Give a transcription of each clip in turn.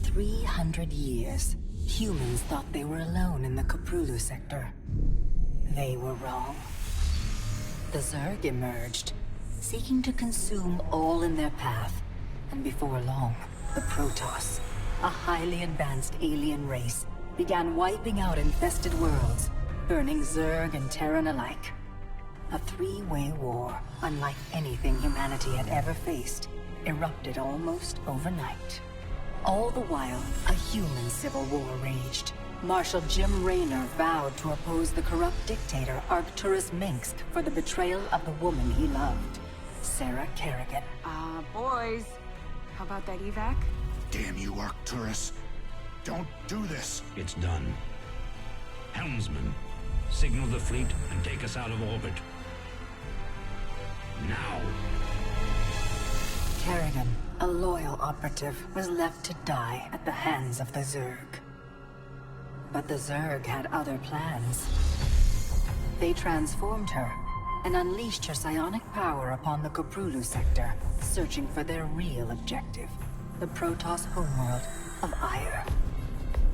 300 years, humans thought they were alone in the Koprulu sector. They were wrong. The Zerg emerged, seeking to consume all in their path, and before long, the Protoss, a highly advanced alien race, began wiping out infested worlds, burning Zerg and Terran alike. A three-way war, unlike anything humanity had ever faced, erupted almost overnight. All the while, a human civil war raged. Marshal Jim Raynor vowed to oppose the corrupt dictator Arcturus Minsk for the betrayal of the woman he loved, Sarah Kerrigan. Boys, how about that evac? Damn you, Arcturus. Don't do this. It's done. Helmsman, signal the fleet and take us out of orbit. Now. Kerrigan, a loyal operative, was left to die at the hands of the Zerg. But the Zerg had other plans. They transformed her and unleashed her psionic power upon the Koprulu sector, searching for their real objective, the Protoss homeworld of Aiur.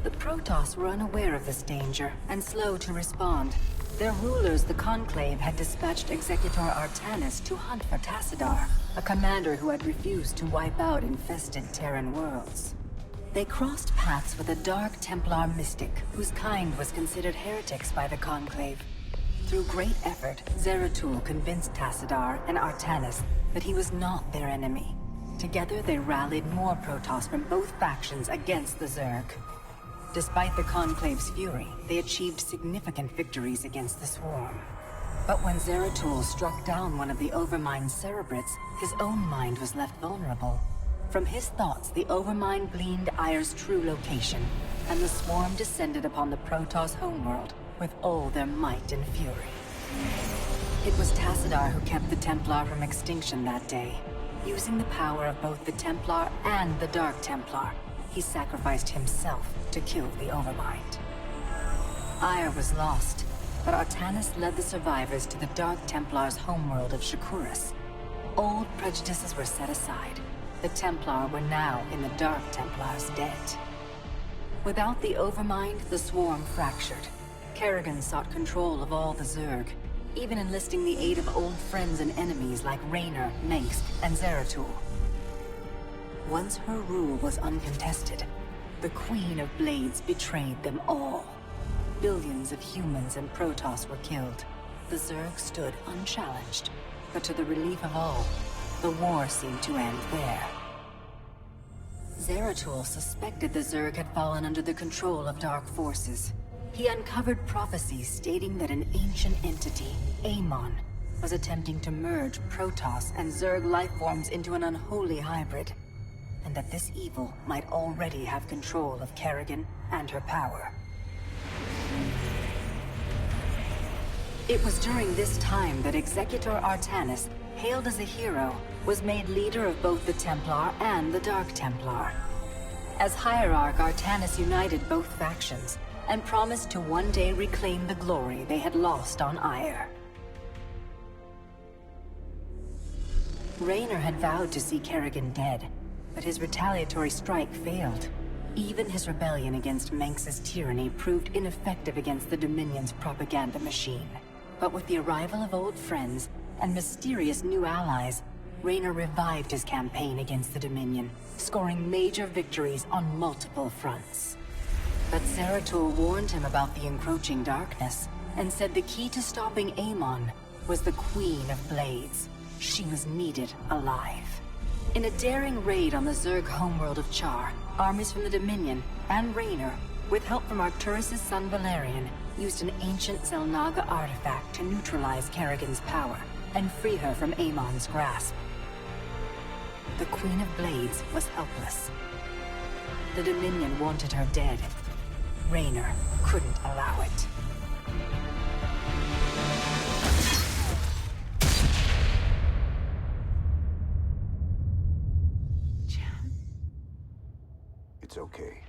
The Protoss were unaware of this danger and slow to respond. Their rulers, the Conclave, had dispatched Executor Artanis to hunt for Tassadar, a commander who had refused to wipe out infested Terran worlds. They crossed paths with a Dark Templar mystic, whose kind was considered heretics by the Conclave. Through great effort, Zeratul convinced Tassadar and Artanis that he was not their enemy. Together they rallied more Protoss from both factions against the Zerg. Despite the Conclave's fury, they achieved significant victories against the Swarm. But when Zeratul struck down one of the Overmind's Cerebrates, his own mind was left vulnerable. From his thoughts, the Overmind gleaned Aiur's true location, and the Swarm descended upon the Protoss homeworld with all their might and fury. It was Tassadar who kept the Templar from extinction that day. Using the power of both the Templar and the Dark Templar, he sacrificed himself to kill the Overmind. Aiur was lost, but Artanis led the survivors to the Dark Templar's homeworld of Shakuras. Old prejudices were set aside. The Templar were now in the Dark Templar's debt. Without the Overmind, the Swarm fractured. Kerrigan sought control of all the Zerg, even enlisting the aid of old friends and enemies like Raynor, Minsk, and Zeratul. Once her rule was uncontested, the Queen of Blades betrayed them all. Billions of humans and Protoss were killed. The Zerg stood unchallenged, but to the relief of all, the war seemed to end there. Zeratul suspected the Zerg had fallen under the control of dark forces. He uncovered prophecies stating that an ancient entity, Amon, was attempting to merge Protoss and Zerg lifeforms into an unholy hybrid, and that this evil might already have control of Kerrigan and her power. It was during this time that Executor Artanis, hailed as a hero, was made leader of both the Templar and the Dark Templar. As Hierarch, Artanis united both factions, and promised to one day reclaim the glory they had lost on Aiur. Raynor had vowed to see Kerrigan dead, but his retaliatory strike failed. Even his rebellion against Manx's tyranny proved ineffective against the Dominion's propaganda machine. But with the arrival of old friends and mysterious new allies, Raynor revived his campaign against the Dominion, scoring major victories on multiple fronts. But Zeratul warned him about the encroaching darkness, and said the key to stopping Amon was the Queen of Blades. She was needed alive. In a daring raid on the Zerg homeworld of Char, armies from the Dominion and Raynor, with help from Arcturus' son Valerian, used an ancient Xel'Naga artifact to neutralize Kerrigan's power and free her from Amon's grasp. The Queen of Blades was helpless. The Dominion wanted her dead. Raynor couldn't allow it. It's okay.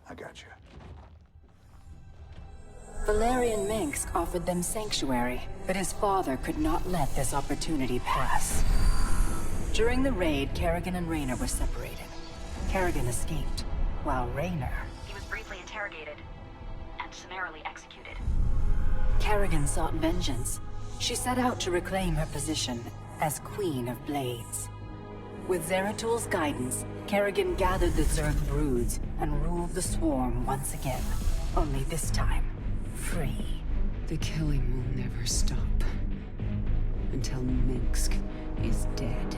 I got you. Valerian Minsk offered them sanctuary, but his father could not let this opportunity pass. During the raid, Kerrigan and Raynor were separated. Kerrigan escaped, while Raynor... He was briefly interrogated and summarily executed. Kerrigan sought vengeance. She set out to reclaim her position as Queen of Blades. With Zeratul's guidance, Kerrigan gathered the Zerg broods and ruled the swarm once again. Only this time, free. The killing will never stop. Until Minsk is dead.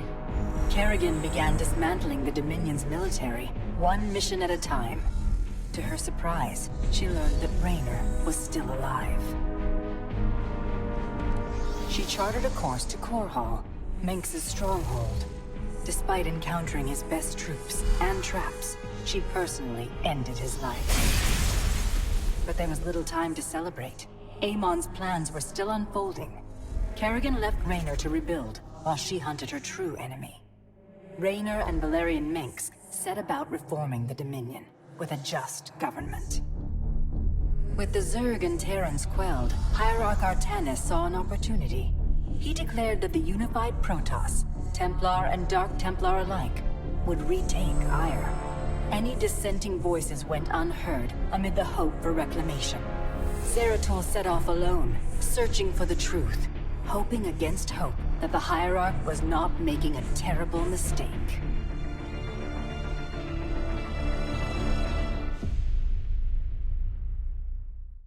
Kerrigan began dismantling the Dominion's military, one mission at a time. To her surprise, she learned that Raynor was still alive. She charted a course to Korhal, Minsk's stronghold. Despite encountering his best troops and traps, she personally ended his life. But there was little time to celebrate. Amon's plans were still unfolding. Kerrigan left Raynor to rebuild, while she hunted her true enemy. Raynor and Valerian Minsk set about reforming the Dominion, with a just government. With the Zerg and Terrans quelled, Hierarch Artanis saw an opportunity. He declared that the unified protoss, Templar and Dark Templar alike, would retake Aiur. Any dissenting voices went unheard amid the hope for reclamation. Zeratul set off alone, searching for the truth, hoping against hope that the Hierarch was not making a terrible mistake.